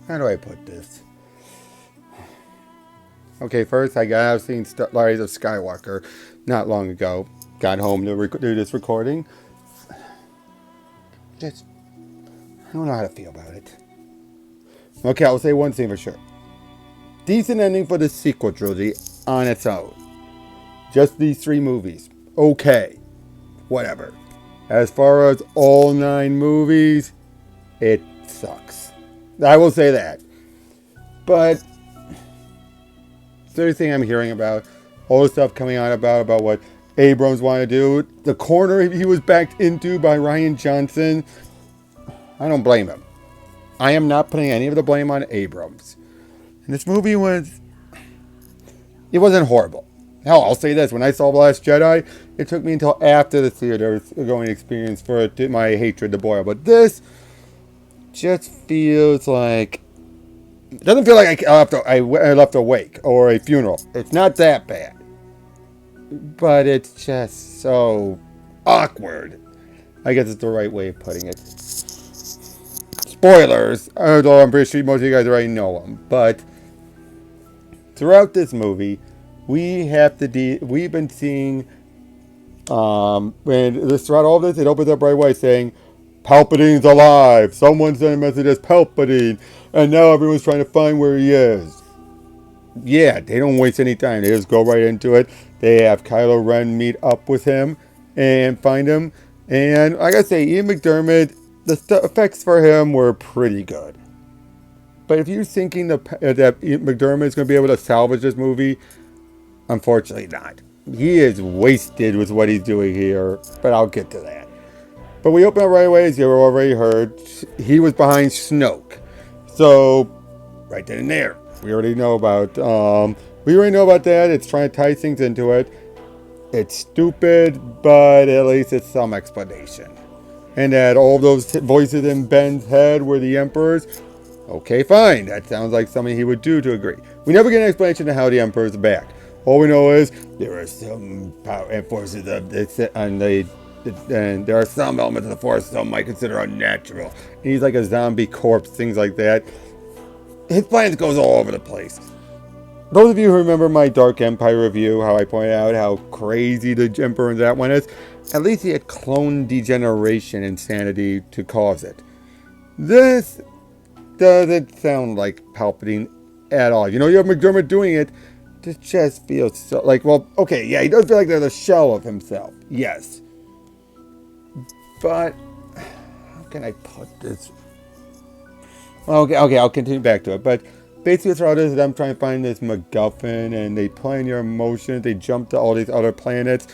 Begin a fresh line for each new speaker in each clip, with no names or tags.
How do I put this? Okay, first I got out seen Rise of Skywalker not long ago. Got home to do this recording. Just, I don't know how to feel about it. Okay, I'll say one thing for sure. Decent ending for the sequel trilogy on its own. Just these 3 movies. Okay. Whatever. As far as all 9 movies, it sucks. I will say that. But everything I'm hearing about, all the stuff coming out about what Abrams wanted to do, the corner he was backed into by Rian Johnson, I don't blame him. I am not putting any of the blame on Abrams. And this movie it wasn't horrible. Hell, I'll say this. When I saw Last Jedi, it took me until after the theater going experience for my hatred to boil. But this just feels like... It doesn't feel like I left awake or a funeral. It's not that bad. But it's just so awkward. I guess it's the right way of putting it. Spoilers, although I'm pretty sure most of you guys already know them. But throughout this movie, we've been seeing, throughout all this, it opens up right away saying, Palpatine's alive. Someone sent a message as Palpatine. And now everyone's trying to find where he is. Yeah, they don't waste any time. They just go right into it. They have Kylo Ren meet up with him and find him. And like I say, Ian McDiarmid, the effects for him were pretty good. But if you're thinking that McDiarmid is going to be able to salvage this movie, unfortunately not. He is wasted with what he's doing here, but I'll get to that. But we open up right away, as you already heard. He was behind Snoke. So, right then and there, we already know about that. It's trying to tie things into it. It's stupid, but at least it's some explanation. And that all those voices in Ben's head were the Emperor's. Okay, fine. That sounds like something he would do to agree. We never get an explanation of how the Emperor's back. All we know is there are some power and forces and there are some elements of the Force some might consider unnatural. And he's like a zombie corpse, things like that. His plans goes all over the place. Those of you who remember my Dark Empire review, how I pointed out how crazy the Emperor in that one is, at least he had clone degeneration insanity to cause it. This doesn't sound like Palpatine at all. You have McDiarmid doing it. This just feels so like, well, okay, yeah, he does feel like there's a shell of himself. Yes. But how can I put this? Okay, I'll continue back to it. But basically, throughout this, I'm trying to find this MacGuffin, and they play on your emotions. They jump to all these other planets.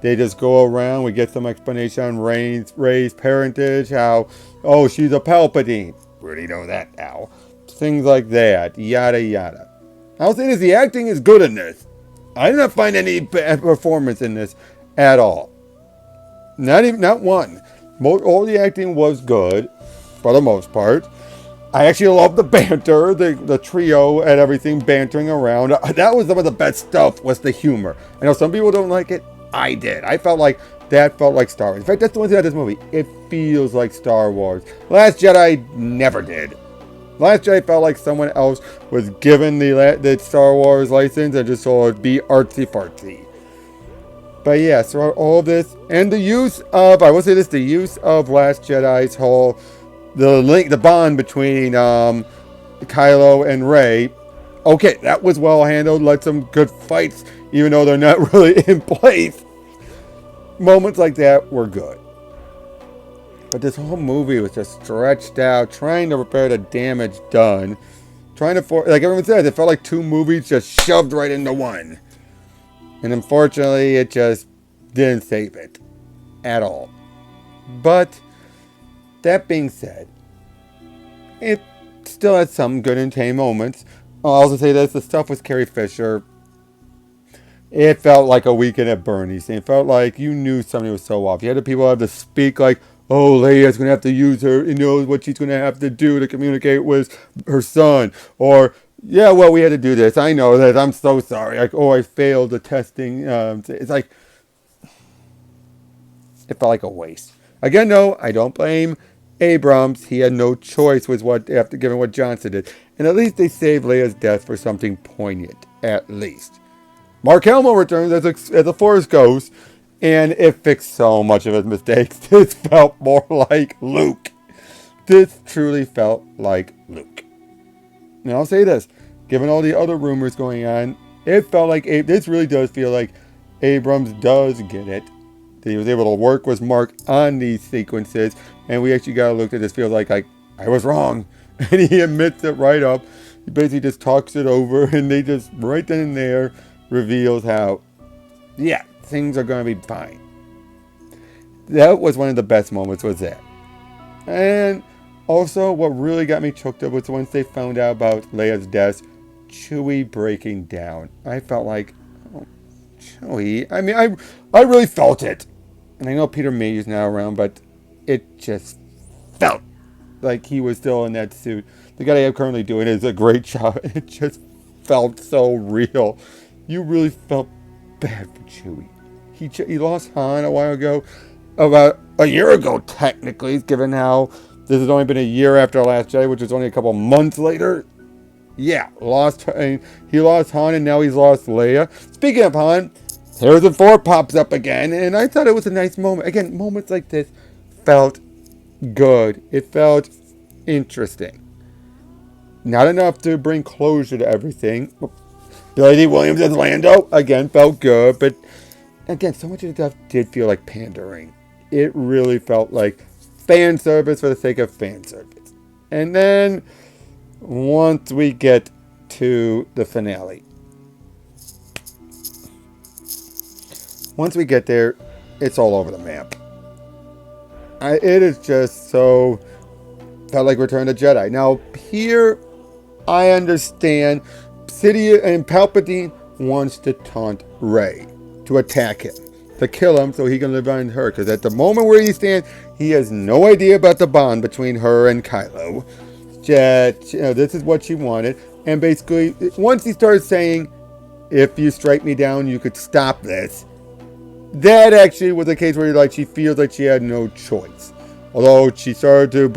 They just go around. We get some explanation on Rey's parentage. How, she's a Palpatine. We already know that now. Things like that. Yada yada. I'll say this: the acting is good in this. I did not find any bad performance in this at all. Not one. All the acting was good, for the most part. I actually love the banter, the trio and everything bantering around. That was some of the best stuff, was the humor. I know some people don't like it. I did. I felt like that felt like Star Wars. In fact, that's the one thing about this movie. It feels like Star Wars. Last Jedi never did. Last Jedi felt like someone else was given the Star Wars license and just sort of be artsy-fartsy. But yeah, so all of this, and the use of Last Jedi's whole, the bond between Kylo and Rey, okay, that was well handled, led some good fights, even though they're not really in place. Moments like that were good. But this whole movie was just stretched out, trying to repair the damage done. Like everyone says, it felt like 2 movies just shoved right into one. And unfortunately, it just didn't save it at all. But that being said, it still had some good and tame moments. I'll also say this, the stuff with Carrie Fisher, it felt like a Weekend at Bernie's. It felt like you knew something was so off. You had the people have to speak like, Leia's going to have to use her, what she's going to have to do to communicate with her son. Or, yeah, well, we had to do this. I know that. I'm so sorry. Like, I failed the testing. It's like, it felt like a waste. Again, no, I don't blame Abrams, he had no choice with what after given what Johnson did. And at least they saved Leia's death for something poignant, at least. Mark Hamill returns as a Force ghost, and it fixed so much of his mistakes. This felt more like Luke. This truly felt like Luke. And I'll say this, given all the other rumors going on, it felt like this really does feel like Abrams does get it. He was able to work with Mark on these sequences, and we actually got to look at this. Feels like I was wrong, and he admits it right up. He basically just talks it over, and they just right then and there reveals how, yeah, things are going to be fine. That was one of the best moments. Was that, and also what really got me choked up was once they found out about Leia's death, Chewie breaking down. I felt like, oh, Chewie. I mean, I really felt it. And I know Peter Mayhew's now around, but it just felt like he was still in that suit. The guy I'm currently doing is a great job. It just felt so real. You really felt bad for Chewie. He lost Han a while ago, about a year ago technically, given how this has only been a year after Last Jedi, which was only a couple months later. Yeah, he lost Han, and now he's lost Leia. Speaking of Han, Harrison Ford pops up again, and I thought it was a nice moment. Again, moments like this felt good. It felt interesting. Not enough to bring closure to everything. Billy D. Williams as Lando, again, felt good, but again, so much of the stuff did feel like pandering. It really felt like fan service for the sake of fan service. And then, once we get to the finale, once we get there, it's all over the map. It is just so felt like Return of the Jedi. Now here, I understand Sidious and Palpatine wants to taunt Rey to attack him, to kill him, so he can live on her. Because at the moment where he stands, he has no idea about the bond between her and Kylo. Just, this is what she wanted, and basically, once he started saying, "If you strike me down, you could stop this." That actually was a case where she feels like she had no choice. Although she started to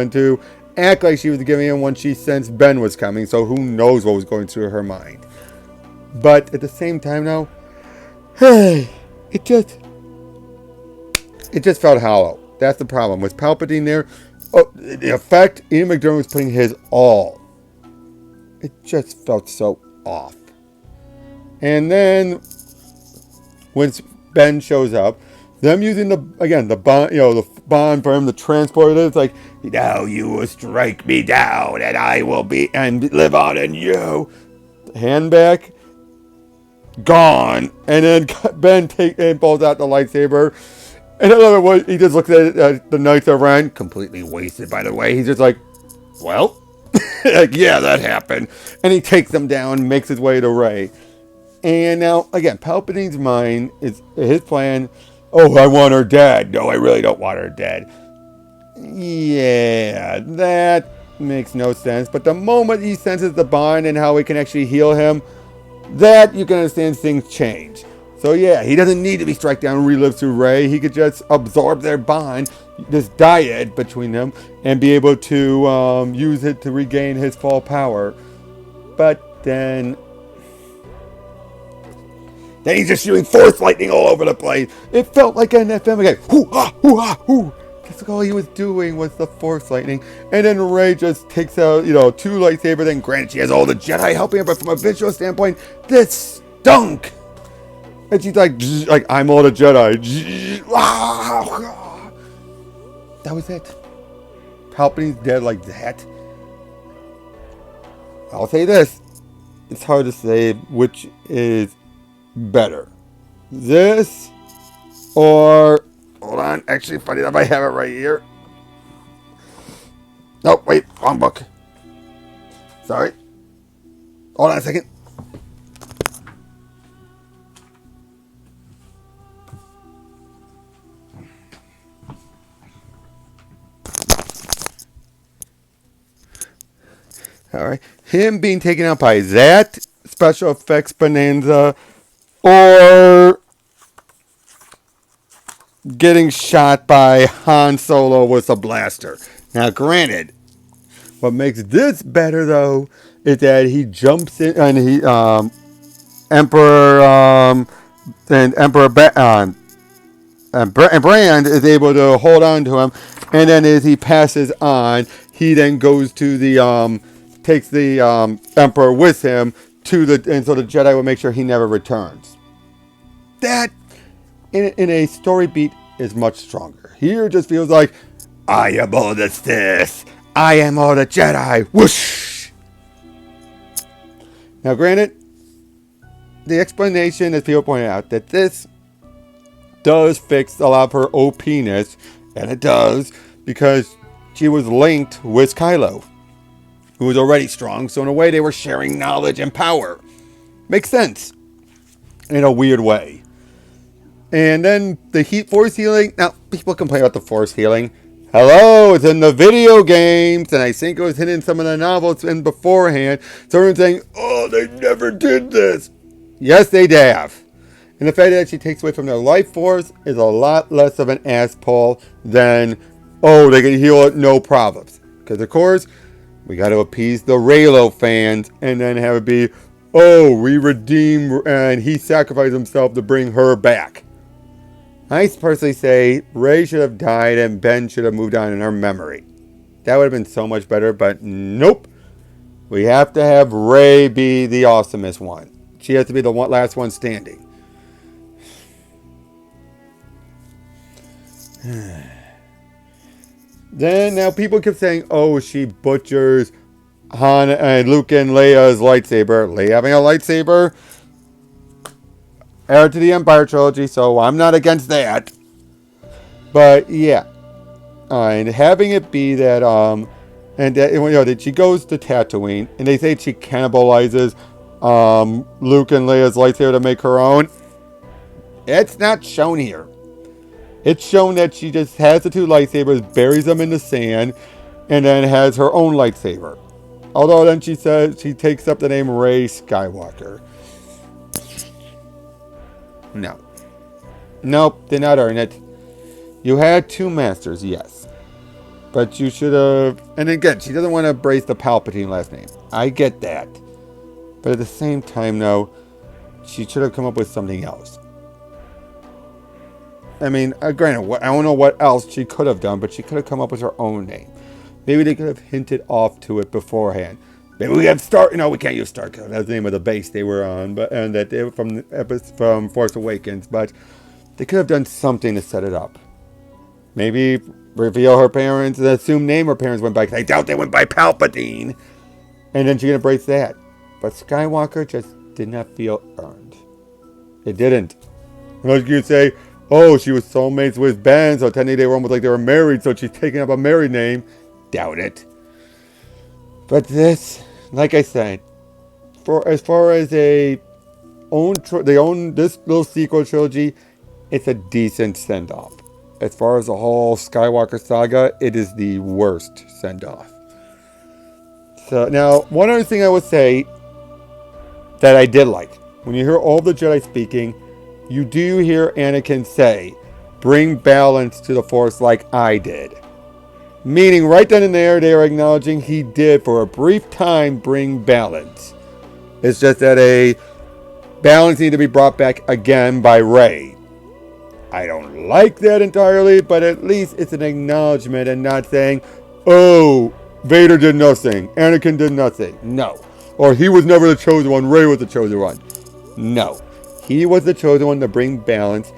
to act like she was giving in when she sensed Ben was coming, so who knows what was going through her mind. But at the same time now, it just felt hollow. That's the problem. With Palpatine there, the effect, Ian McDiarmid was putting his all. It just felt so off. And then, when Ben shows up, them using the bond, the bond for him to transport it. It's like, now you will strike me down, and I will live on in you. Hand back, gone, and then Ben pulls out the lightsaber. And I love it. He just looks at the Knights of Ren, completely wasted, by the way. He's just like, well, like, yeah, that happened. And he takes them down, makes his way to Rey. And now, again, Palpatine's mind is his plan. Oh, I want her dead. No, I really don't want her dead. Yeah, that makes no sense. But the moment he senses the bond and how it can actually heal him, that you can understand things change. So yeah, he doesn't need to be struck down and relive through Rey. He could just absorb their bond, this dyad between them, and be able to use it to regain his full power. But then he's just shooting force lightning all over the place. It felt like an FM again. Hoo ah, hoo ah, hoo. That's all he was doing was the force lightning. And then Rey just takes out, two lightsabers. Then granted, she has all the Jedi helping her, but from a visual standpoint, this stunk. And she's like I'm all the Jedi. That was it. Palpatine's dead like that. I'll say this. It's hard to say which is better. This or... Hold on. Actually, funny enough, I have it right here. No, wait. Wrong book. Sorry. Hold on a second. All right. Him being taken out by that special effects bonanza or getting shot by Han Solo with a blaster. Now, granted, what makes this better though is that he jumps in and he Emperor and Emperor and Brand is able to hold on to him, and then as he passes on, he then goes to the takes the Emperor with him to the, and so the Jedi will make sure he never returns. That in a story beat is much stronger. Here it just feels like I am all the Sith, I am all the Jedi. Whoosh. Now, granted, the explanation, as people pointed out, that this does fix a lot of her OP-ness, and it does, because she was linked with Kylo, who was already strong, so in a way they were sharing knowledge and power. Makes sense. In a weird way. And then the force healing. Now, people complain about the force healing. Hello, it's in the video games, and I think it was hidden in some of the novels in beforehand. So everyone's saying, oh, they never did this. Yes, they have. And the fact that she takes away from their life force is a lot less of an ass pull than, oh, they can heal it, no problems. Because, of course, we got to appease the Reylo fans and then have it be, oh, we redeem, and he sacrificed himself to bring her back. I personally say Rey should have died and Ben should have moved on in her memory. That would have been so much better, but nope. We have to have Rey be the awesomest one. She has to be the last one standing. Then now people keep saying, oh, she butchers Han and Luke and Leia's lightsaber. Leia having a lightsaber, heir to the Empire trilogy, so I'm not against that. But yeah, and having it be that and that, that she goes to Tatooine, and they say she cannibalizes Luke and Leia's lightsaber to make her own. It's not shown here. It's shown that she just has the two lightsabers, buries them in the sand, and then has her own lightsaber. Although then she says she takes up the name Rey Skywalker. No. Nope, did not earn it. You had two masters, yes. But you should have... And again, she doesn't want to embrace the Palpatine last name. I get that. But at the same time, though, she should have come up with something else. I mean, granted, I don't know what else she could have done, but she could have come up with her own name. Maybe they could have hinted off to it beforehand. Maybe we have Star... No, we can't use Starkiller. That's the name of the base they were on, but and that they were from Force Awakens. But they could have done something to set it up. Maybe reveal her parents and assume name her parents went by. Because I doubt they went by Palpatine. And then she can embrace that. But Skywalker just did not feel earned. It didn't. Unless you could say, oh, she was soulmates with Ben, so technically they were almost like they were married, so she's taking up a married name. Doubt it. But this, like I said, as far as this little sequel trilogy, it's a decent send-off. As far as the whole Skywalker Saga, it is the worst send-off. So now, one other thing I would say that I did like, when you hear all the Jedi speaking, you do hear Anakin say, bring balance to the Force like I did. Meaning, right then and there, they are acknowledging he did, for a brief time, bring balance. It's just that a balance needed to be brought back again by Rey. I don't like that entirely, but at least it's an acknowledgement and not saying, oh, Vader did nothing, Anakin did nothing. No. Or he was never the chosen one, Rey was the chosen one. No. He was the chosen one to bring balance.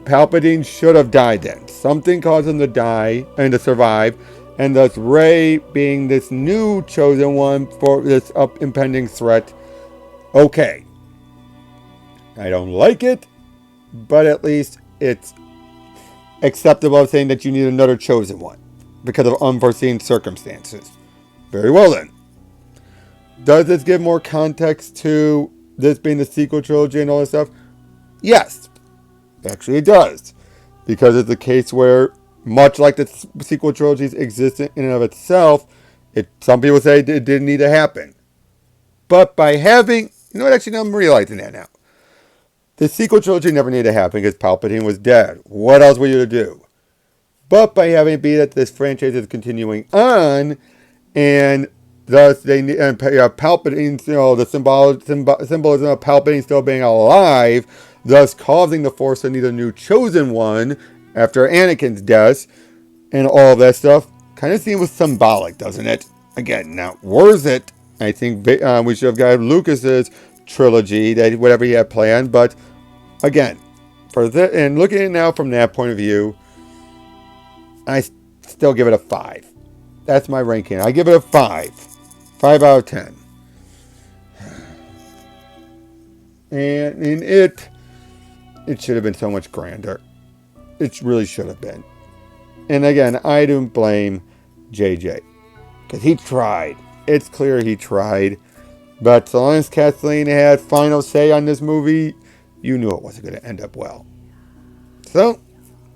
Palpatine should have died then. Something caused him to die and to survive, and thus Rey being this new chosen one for this impending threat. Okay. I don't like it, but at least it's acceptable saying that you need another chosen one because of unforeseen circumstances. Very well then. Does this give more context to this being the sequel trilogy and all this stuff? Yes. Actually, it does. Because it's a case where, much like the sequel trilogies exist in and of itself, some people say it didn't need to happen. But by having... You know what? Actually, I'm realizing that now. The sequel trilogy never needed to happen because Palpatine was dead. What else were you to do? But by having it be that this franchise is continuing on, and thus they and Palpatine, the symbolism of Palpatine still being alive, thus causing the Force to need a new chosen one after Anakin's death, and all that stuff, kind of seems symbolic, doesn't it? Again, not worth it. I think we should have got Lucas's trilogy, that whatever he had planned, but again, and looking at it now from that point of view, I still give it a 5. That's my ranking. I give it a 5. 5 out of 10. And it should have been so much grander. It really should have been. And again, I don't blame JJ. Because he tried. It's clear he tried. But so long as Kathleen had final say on this movie, you knew it wasn't going to end up well. So,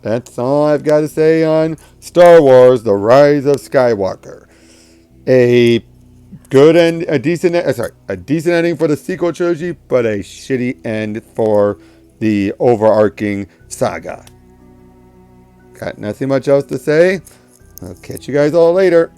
that's all I've got to say on Star Wars: The Rise of Skywalker. A good end, a decent ending for the sequel trilogy, but a shitty end for the overarching saga. Got nothing much else to say. I'll catch you guys all later.